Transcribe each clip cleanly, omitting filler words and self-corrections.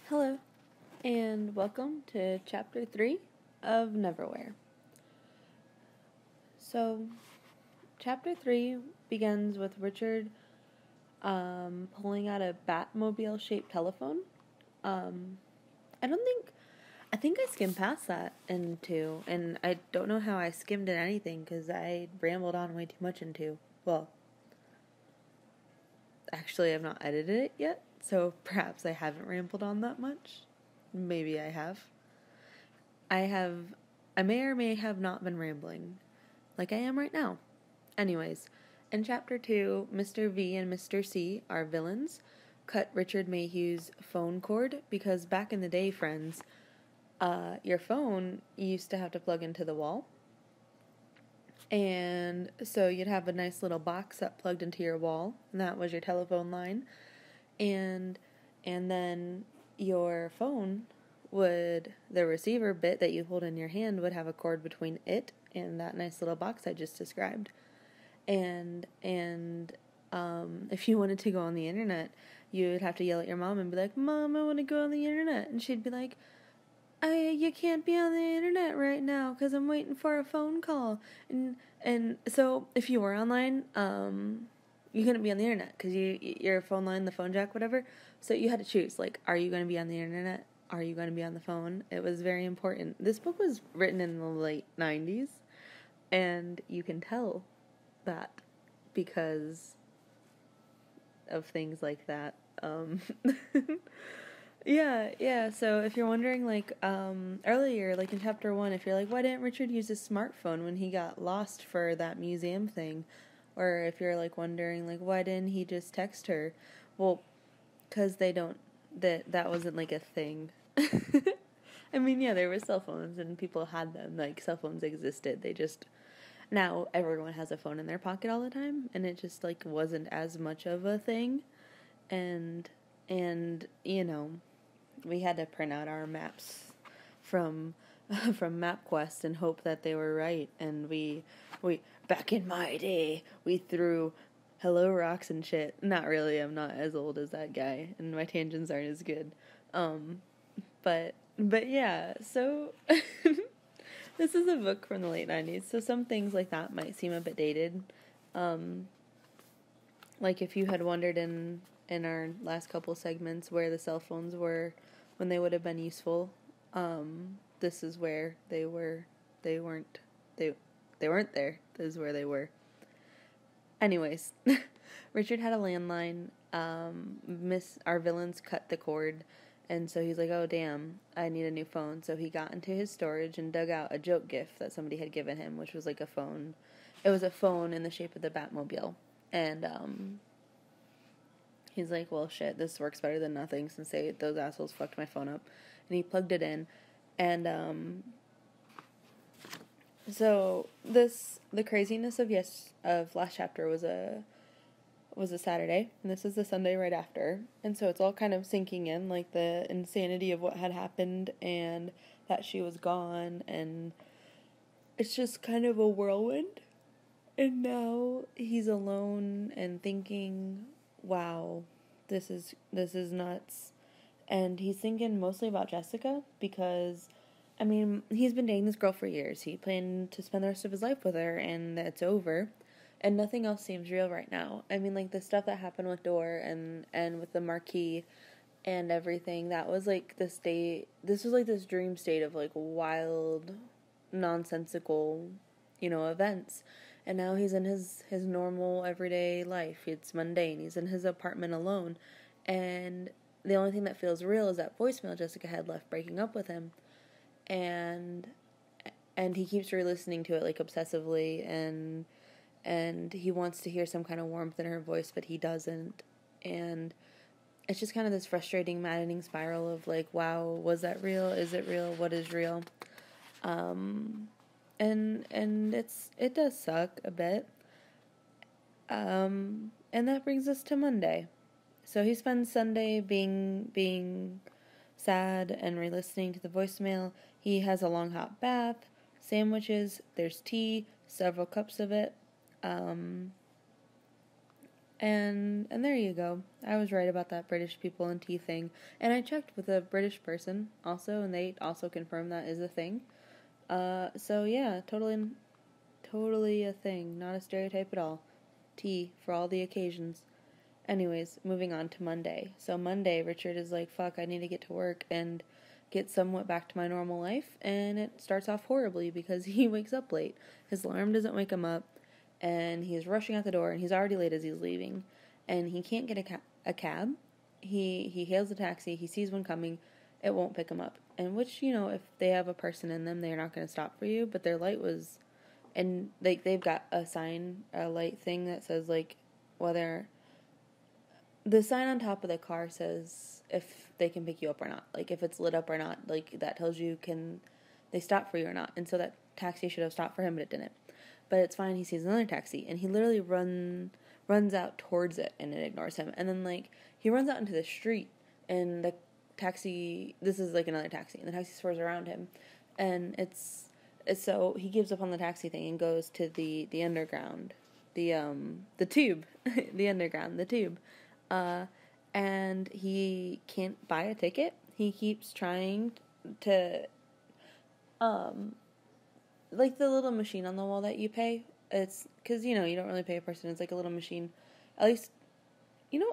Hello, and welcome to Chapter 3 of Neverwhere. So, Chapter 3 begins with Richard pulling out a Batmobile-shaped telephone. I think I skimmed past that in 2, and I don't know how I skimmed in anything, because I rambled on way too much in 2. Well, actually, I've not edited it yet, so perhaps I haven't rambled on that much. Maybe I have. I may or may have not been rambling, like I am right now. Anyways, in Chapter 2, Mr. V and Mr. C, our villains, cut Richard Mayhew's phone cord because back in the day, friends, your phone used to have to plug into the wall. And so you'd have a nice little box that plugged into your wall, and that was your telephone line. And then your phone the receiver bit that you hold in your hand would have a cord between it and that nice little box I just described. And if you wanted to go on the internet, you would have to yell at your mom and be like, "Mom, I want to go on the internet." And she'd be like, "You can't be on the internet right now because I'm waiting for a phone call." And so if you were online, you couldn't be on the internet because your phone line, the phone jack, whatever. So you had to choose, like, are you going to be on the internet? Are you going to be on the phone? It was very important. This book was written in the late 90s, and you can tell that because of things like that. Yeah, so if you're wondering, like, earlier, like in Chapter 1, if you're like, why didn't Richard use his smartphone when he got lost for that museum thing? Or if you're, like, wondering, like, why didn't he just text her? Well, because that wasn't, like, a thing. I mean, yeah, there were cell phones, and people had them, like, cell phones existed, now everyone has a phone in their pocket all the time, and it just, like, wasn't as much of a thing, and, you know, we had to print out our maps from MapQuest and hope that they were right, and we back in my day, we threw hello rocks and shit. Not really, I'm not as old as that guy, and my tangents aren't as good. But yeah, so this is a book from the late 90s, so some things like that might seem a bit dated. Like if you had wondered in our last couple segments where the cell phones were when they would have been useful, this is where they were. They weren't there. This is where they were. Anyways, Richard had a landline. Our villains cut the cord, and so he's like, "Oh damn, I need a new phone." So he got into his storage and dug out a joke gift that somebody had given him, which was like a phone. It was a phone in the shape of the Batmobile, and he's like, "Well, shit, this works better than nothing since those assholes fucked my phone up," and he plugged it in, and so the craziness of last chapter was a Saturday, and this is the Sunday right after, and so it's all kind of sinking in, like the insanity of what had happened and that she was gone, and it's just kind of a whirlwind. And now he's alone and thinking, "Wow, this is nuts," and he's thinking mostly about Jessica because, I mean, he's been dating this girl for years. He planned to spend the rest of his life with her, and it's over. And nothing else seems real right now. I mean, like, the stuff that happened with Dor and with the Marquis and everything, that was, like, this was, like, this dream state of, like, wild, nonsensical, events. And now he's in his normal, everyday life. It's mundane. He's in his apartment alone. And the only thing that feels real is that voicemail Jessica had left breaking up with him. And he keeps re-listening to it, like, obsessively, and he wants to hear some kind of warmth in her voice, but he doesn't. And it's just kind of this frustrating, maddening spiral of, like, wow, was that real? Is it real? What is real? And it does suck a bit. And that brings us to Monday. So he spends Sunday being sad and re-listening to the voicemail. He has a long hot bath, sandwiches, there's tea, several cups of it. And there you go. I was right about that British people and tea thing. And I checked with a British person also, and they also confirmed that is a thing. So yeah, totally a thing. Not a stereotype at all. Tea for all the occasions. Anyways, moving on to Monday. So Monday, Richard is like, fuck, I need to get to work and get somewhat back to my normal life. And it starts off horribly because he wakes up late. His alarm doesn't wake him up. And he's rushing out the door, and he's already late as he's leaving. And he can't get a cab. He hails a taxi. He sees one coming. It won't pick him up. And which, if they have a person in them, they're not going to stop for you. But their light was... And they've got a light thing that says, like, whether... The sign on top of the car says if they can pick you up or not. Like, if it's lit up or not. Like, that tells you can they stop for you or not. And so that taxi should have stopped for him, but it didn't. But it's fine. He sees another taxi, and he literally runs out towards it, and it ignores him. And then, like, he runs out into the street, and the taxi... This is, like, another taxi, and the taxi swerves around him. And it's so he gives up on the taxi thing and goes to the underground. The tube. The underground. The tube. And he can't buy a ticket. He keeps trying to, like the little machine on the wall that you pay. It's, cause you don't really pay a person. It's like a little machine. At least,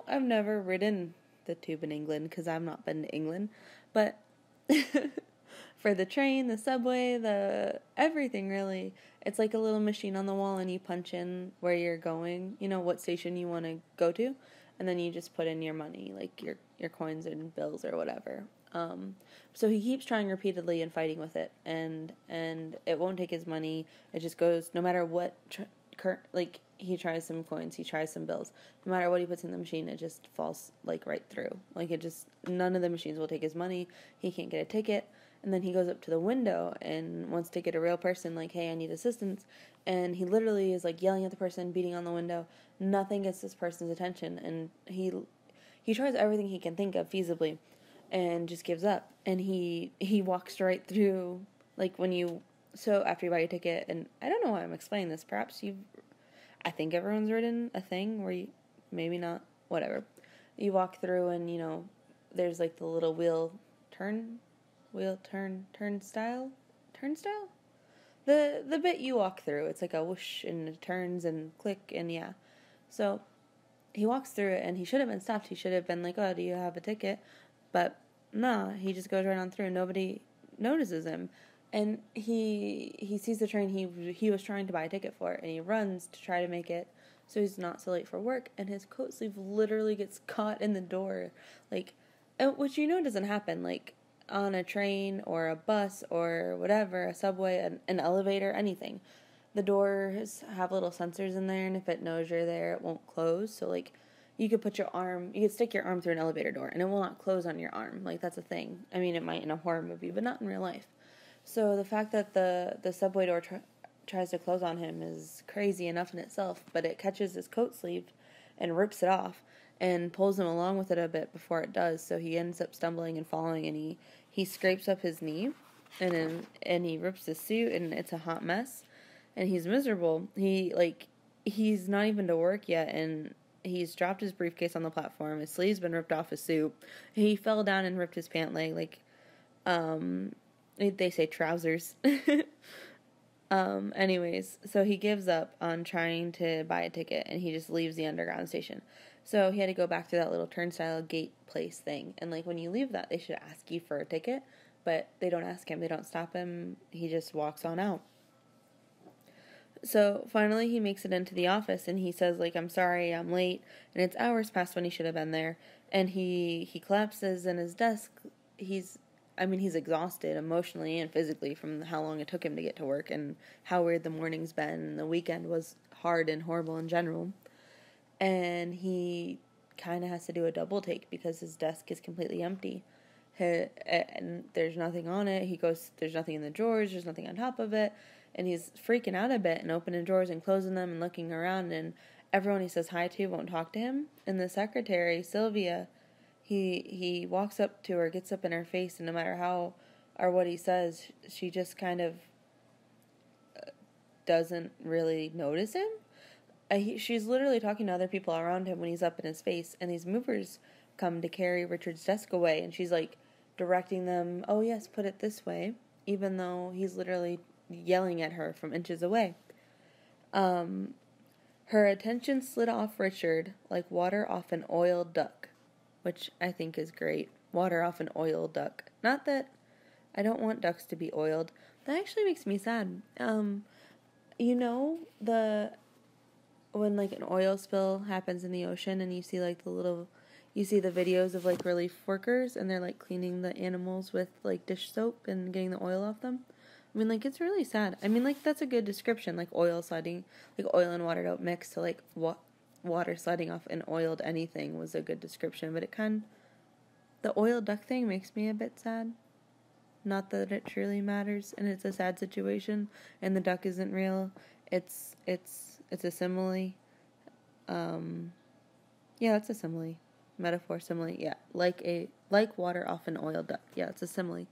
I've never ridden the tube in England cause I've not been to England, but for the train, the subway, everything really, it's like a little machine on the wall and you punch in where you're going, what station you want to go to. And then you just put in your money, like your coins and bills or whatever. So he keeps trying repeatedly and fighting with it, and it won't take his money. It just goes, no matter what, like, he tries some coins, he tries some bills. No matter what he puts in the machine, it just falls, like, right through. Like, none of the machines will take his money. He can't get a ticket. And then he goes up to the window and wants to get a real person, like, hey, I need assistance. And he literally is, like, yelling at the person, beating on the window. Nothing gets this person's attention. And he tries everything he can think of feasibly and just gives up. And he walks right through, like, so after you buy your ticket, and I don't know why I'm explaining this. Perhaps I think everyone's ridden a thing where you, maybe not, whatever. You walk through and, there's, like, the little turnstile? The bit you walk through, it's like a whoosh and it turns and click and yeah. So he walks through it and he should have been stopped. He should have been like, oh, do you have a ticket? But nah, he just goes right on through. Nobody notices him. And he sees the train he was trying to buy a ticket for, and he runs to try to make it so he's not so late for work, and his coat sleeve literally gets caught in the door. Like, which doesn't happen, like, on a train or a bus or whatever, a subway, an elevator, anything. The doors have little sensors in there, and if it knows you're there, it won't close. So, like, you could stick your arm through an elevator door, and it will not close on your arm. Like, that's a thing. I mean, it might in a horror movie, but not in real life. So the fact that the subway door tries to close on him is crazy enough in itself, but it catches his coat sleeve and rips it off and pulls him along with it a bit before it does. So he ends up stumbling and falling, and he scrapes up his knee, and he rips his suit, and it's a hot mess, and he's miserable. He's not even to work yet, and he's dropped his briefcase on the platform. His sleeve's been ripped off his suit. He fell down and ripped his pant leg, they say trousers. Anyways, so he gives up on trying to buy a ticket, and he just leaves the underground station. So he had to go back to that little turnstile gate place thing. And, like, when you leave that, they should ask you for a ticket, but they don't ask him. They don't stop him. He just walks on out. So finally he makes it into the office, and he says, like, I'm sorry, I'm late. And it's hours past when he should have been there. And he collapses in his desk. He's exhausted emotionally and physically from how long it took him to get to work and how weird the morning's been. And the weekend was hard and horrible in general. And he kind of has to do a double take because his desk is completely empty. And there's nothing on it. There's nothing in the drawers, there's nothing on top of it. And he's freaking out a bit and opening drawers and closing them and looking around. And everyone he says hi to won't talk to him. And the secretary, Sylvia, he walks up to her, gets up in her face, and no matter how or what he says, she just kind of doesn't really notice him. she's literally talking to other people around him when he's up in his face, and these movers come to carry Richard's desk away, and she's like directing them, oh yes, put it this way, even though he's literally yelling at her from inches away. Her attention slid off Richard like water off an oiled duck, which I think is great. Water off an oiled duck. Not that I don't want ducks to be oiled. That actually makes me sad. You know, when like an oil spill happens in the ocean and you see like you see the videos of like relief workers and they're like cleaning the animals with like dish soap and getting the oil off them. I mean, like, it's really sad. I mean, like, that's a good description, like oil sliding, like oil and water don't mix, so like water sliding off an oiled anything was a good description, but the oiled duck thing makes me a bit sad. Not that it truly matters, and it's a sad situation, and the duck isn't real. It's a simile. Yeah, it's a simile. Metaphor, simile, yeah. Like water off an oiled duck. Yeah, it's a simile.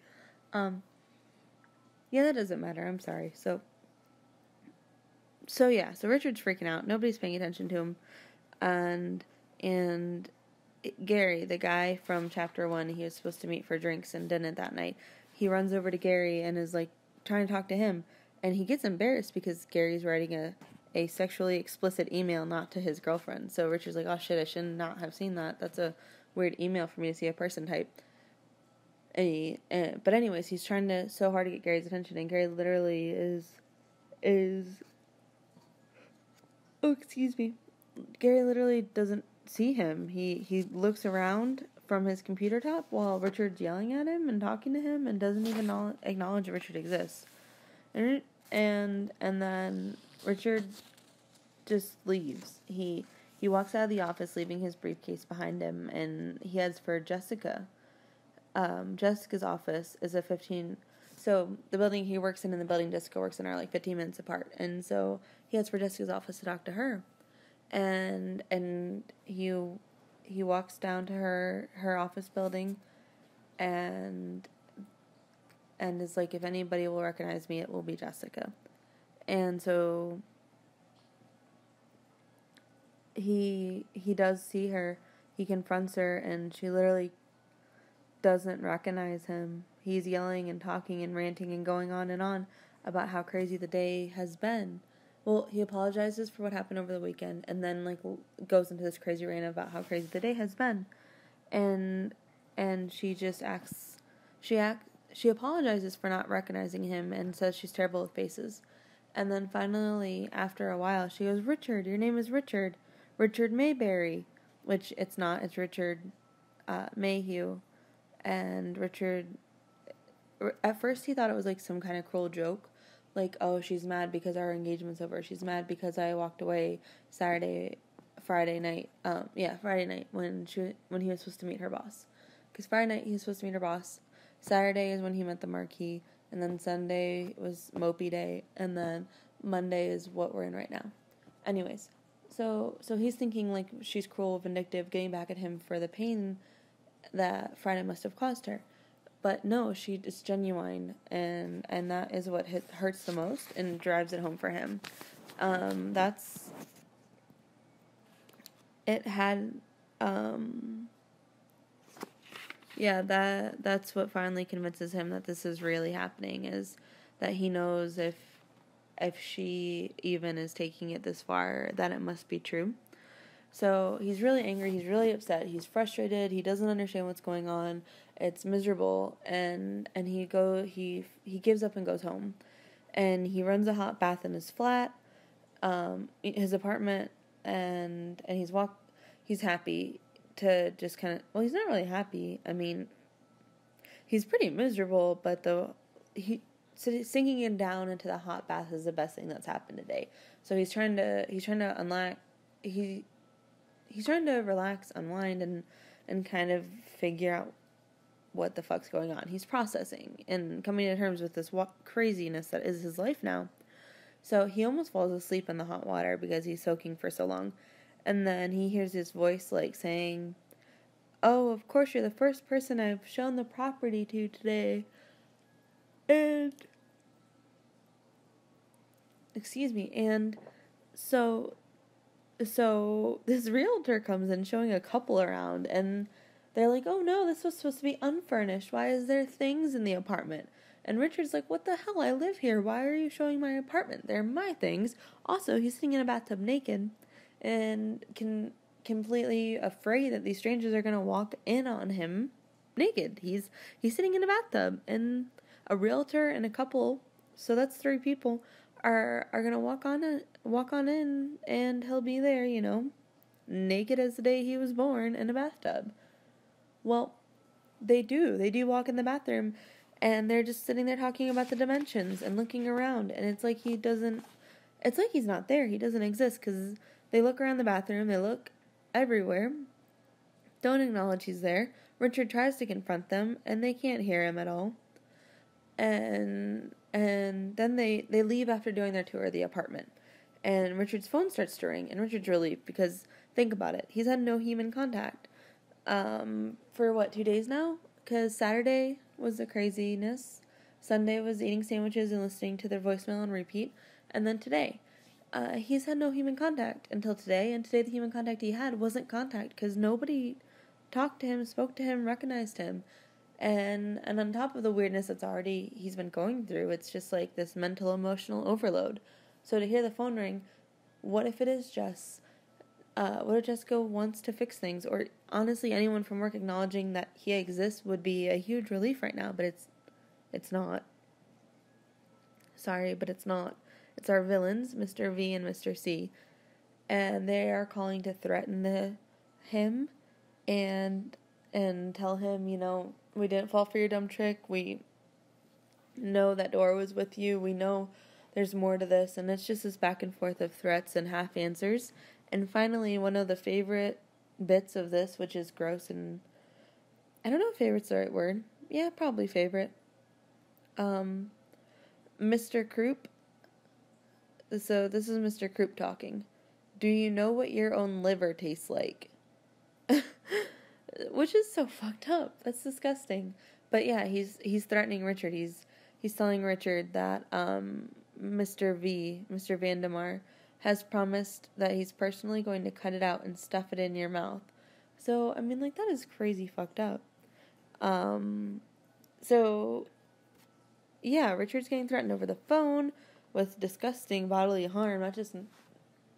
Yeah, that doesn't matter. I'm sorry. So Richard's freaking out. Nobody's paying attention to him. And Gary, the guy from chapter 1, he was supposed to meet for drinks and didn't that night. He runs over to Gary and is like trying to talk to him, and he gets embarrassed because Gary's writing a sexually explicit email not to his girlfriend. So Richard's like, oh shit, I should not have seen that. That's a weird email for me to see a person type. But anyways, he's trying so hard to get Gary's attention, and Gary literally is oh, excuse me. Gary literally doesn't see him. He looks around from his computer top while Richard's yelling at him and talking to him and doesn't even acknowledge that Richard exists. And then Richard just leaves. He walks out of the office, leaving his briefcase behind him, and he heads for Jessica. Jessica's office is so the building he works in and the building Jessica works in are like 15 minutes apart, and so he heads for Jessica's office to talk to her, and he walks down to her office building, and is like, if anybody will recognize me, it will be Jessica. And so he does see her. He confronts her, and she literally doesn't recognize him. He's yelling and talking and ranting and going on and on about how crazy the day has been. Well, he apologizes for what happened over the weekend, and then like goes into this crazy rant about how crazy the day has been, and she just she apologizes for not recognizing him and says she's terrible with faces, and then finally after a while she goes, Richard, your name is Richard Mayberry, which it's not. It's Richard Mayhew. And Richard, at first he thought it was like some kind of cruel joke, like, oh, she's mad because our engagement's over. She's mad because I walked away Friday night when he was supposed to meet her boss. Because Friday night he was supposed to meet her boss. Saturday is when he met the Marquis, and then Sunday was Mopey Day, and then Monday is what we're in right now. Anyways, so he's thinking like she's cruel, vindictive, getting back at him for the pain that Friday must have caused her. But no, she is genuine, and that is what hurts the most and drives it home for him. That's what finally convinces him that this is really happening, is that he knows if she even is taking it this far, that it must be true. So he's really angry, he's really upset, he's frustrated, he doesn't understand what's going on, it's miserable, and he gives up and goes home. And he runs a hot bath in his flat, his apartment, and he's happy to just kind of, well, he's not really happy, I mean, he's pretty miserable, but sinking him down into the hot bath is the best thing that's happened today. So he's trying to relax, unwind, and kind of figure out what the fuck's going on. He's processing and coming to terms with this craziness that is his life now. So he almost falls asleep in the hot water because he's soaking for so long. And then he hears his voice like saying, oh, of course you're the first person I've shown the property to today. And so So this realtor comes in showing a couple around, and they're like, oh no, this was supposed to be unfurnished. Why is there things in the apartment? And Richard's like, what the hell? I live here. Why are you showing my apartment? They're my things. Also, he's sitting in a bathtub naked and completely afraid that these strangers are going to walk in on him naked. He's sitting in a bathtub, and a realtor and a couple, so that's 3 people, are going to walk on in, and he'll be there, naked as the day he was born in a bathtub. Well, they do walk in the bathroom, and they're just sitting there talking about the dimensions and looking around, and it's like he's not there. He doesn't exist, because they look around the bathroom, they look everywhere, don't acknowledge he's there. Richard tries to confront them, and they can't hear him at all. And then they leave after doing their tour of the apartment. And Richard's phone starts to ring, and Richard's relieved, because think about it. He's had no human contact for 2 days now? Because Saturday was the craziness. Sunday was eating sandwiches and listening to their voicemail on repeat. And then today, he's had no human contact until today. And today the human contact he had wasn't contact, because nobody talked to him, spoke to him, recognized him. And on top of the weirdness he's been going through, it's just like this mental, emotional overload. So to hear the phone ring, what if it is Jess? What if Jessica wants to fix things? Or honestly, anyone from work acknowledging that he exists would be a huge relief right now, but it's not. Sorry, but it's not. It's our villains, Mr. V and Mr. C. And they are calling to threaten him and tell him, we didn't fall for your dumb trick. We know that Dora was with you. We know there's more to this. And it's just this back and forth of threats and half answers. And finally, one of the favorite bits of this, which is gross, and I don't know if favorite's the right word. Yeah, probably favorite. Mr. Croup. So this is Mr. Croup talking. Do you know what your own liver tastes like? Which is so fucked up. That's disgusting. But yeah, he's threatening Richard. He's telling Richard that Mr. Vandemar, has promised that he's personally going to cut it out and stuff it in your mouth. So, I mean, that is crazy fucked up. So, yeah, Richard's getting threatened over the phone with disgusting bodily harm,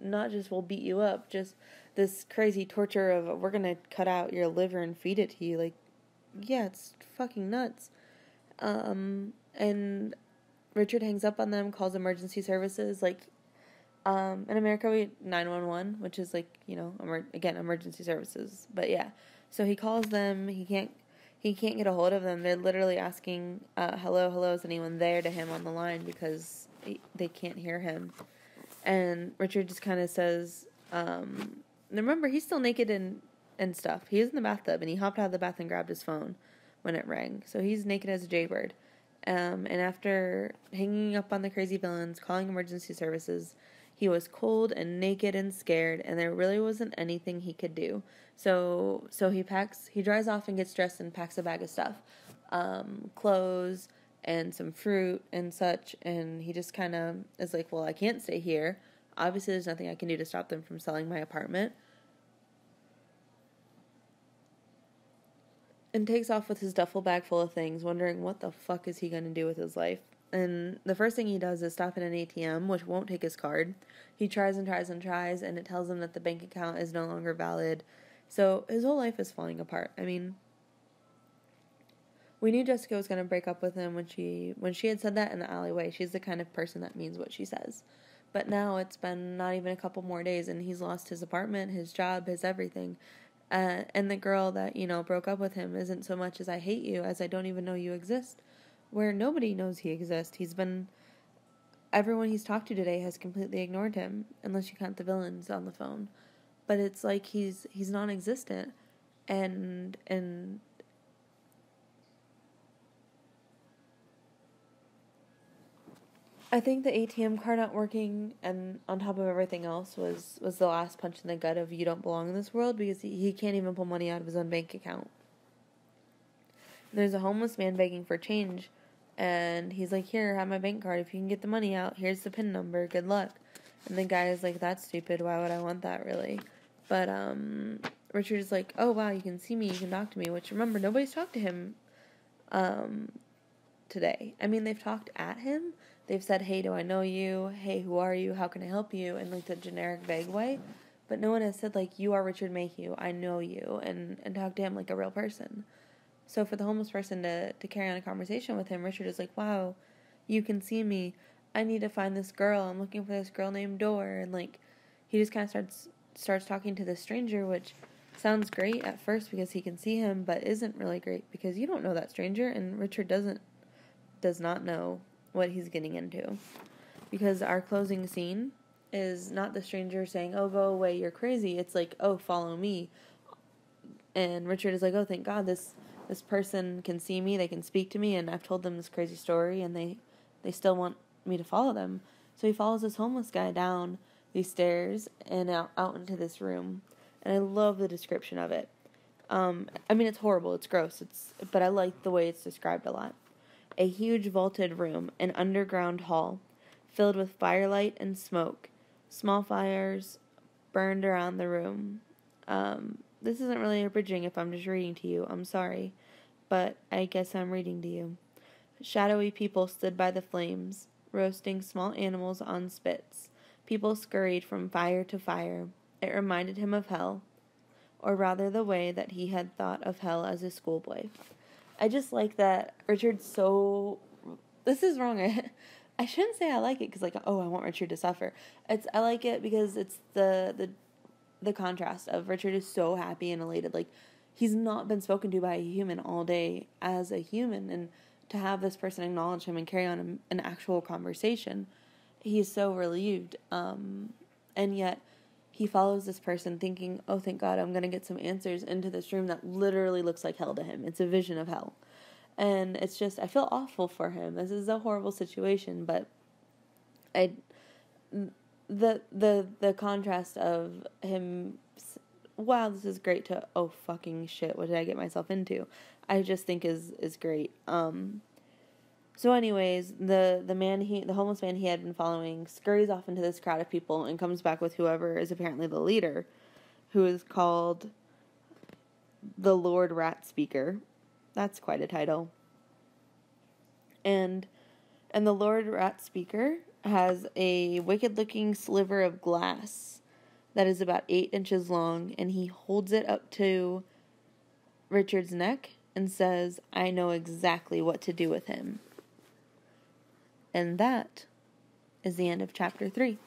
not just we'll beat you up, just this crazy torture of we're gonna cut out your liver and feed it to you. Yeah, it's fucking nuts. And Richard hangs up on them, calls emergency services. In America we 911, which is emergency services. But yeah, so he calls them. He can't get a hold of them. They're literally asking, hello, is anyone there, to him on the line, because they can't hear him. And Richard just kind of says, remember, he's still naked and stuff. He is in the bathtub, and he hopped out of the bath and grabbed his phone when it rang. So he's naked as a jaybird. And after hanging up on the crazy villains, calling emergency services, he was cold and naked and scared, and there really wasn't anything he could do. So he dries off and gets dressed and packs a bag of stuff. Clothes and some fruit and such, and he just kind of is like, well, I can't stay here. Obviously, there's nothing I can do to stop them from selling my apartment. And takes off with his duffel bag full of things, wondering what the fuck is he going to do with his life. And the first thing he does is stop at an ATM, which won't take his card. He tries and tries and tries, and it tells him that the bank account is no longer valid. So his whole life is falling apart. I mean, we knew Jessica was going to break up with him when she had said that in the alleyway. She's the kind of person that means what she says. But now it's been not even a couple more days, and he's lost his apartment, his job, his everything. And the girl that, broke up with him isn't so much as I hate you as I don't even know you exist. Where nobody knows he exists. Everyone he's talked to today has completely ignored him, unless you count the villains on the phone. But it's like he's non-existent. And I think the ATM card not working, and on top of everything else, was the last punch in the gut of you don't belong in this world, because he can't even pull money out of his own bank account. There's a homeless man begging for change, and he's like, here, have my bank card. If you can get the money out, here's the PIN number. Good luck. And the guy is like, that's stupid, why would I want that, really? But, Richard is like, oh, wow, you can see me, you can talk to me, which, remember, nobody's talked to him, today. I mean, they've talked at him, they've said, hey, do I know you, hey, who are you, how can I help you, in, like, the generic, vague way, but no one has said, like, you are Richard Mayhew, I know you, and talk to him like a real person. So for the homeless person to carry on a conversation with him, Richard is like, wow, you can see me, I need to find this girl, I'm looking for this girl named Dor, and, like, he just kind of starts talking to this stranger, which sounds great at first because he can see him, but isn't really great because you don't know that stranger, and Richard does not know what he's getting into. Because our closing scene is not the stranger saying, oh, go away, you're crazy. It's like, oh, follow me. And Richard is like, oh, thank God, this person can see me, they can speak to me, and I've told them this crazy story, and they still want me to follow them. So he follows this homeless guy down these stairs and out into this room. And I love the description of it. I mean, it's horrible, it's gross, but I like the way it's described a lot. A huge vaulted room, an underground hall, filled with firelight and smoke. Small fires burned around the room. This isn't really abridging if I'm just reading to you. I'm sorry, but I guess I'm reading to you. Shadowy people stood by the flames, roasting small animals on spits. People scurried from fire to fire. It reminded him of hell, or rather the way that he had thought of hell as a schoolboy. I just like that Richard's so... This is wrong. I shouldn't say I like it because, like, oh, I want Richard to suffer. I like it because it's the contrast of Richard is so happy and elated. Like, he's not been spoken to by a human all day as a human, and to have this person acknowledge him and carry on an actual conversation, he's so relieved. And yet he follows this person thinking, oh, thank God, I'm going to get some answers into this room that literally looks like hell to him. It's a vision of hell. And it's just, I feel awful for him. This is a horrible situation, but the contrast of him, wow, this is great, to, oh, fucking shit, what did I get myself into? I just think is great. So anyways, the homeless man he had been following scurries off into this crowd of people and comes back with whoever is apparently the leader, who is called the Lord Rat Speaker. That's quite a title. And the Lord Rat Speaker has a wicked-looking sliver of glass that is about 8 inches long, and he holds it up to Richard's neck and says, I know exactly what to do with him. And that is the end of chapter 3.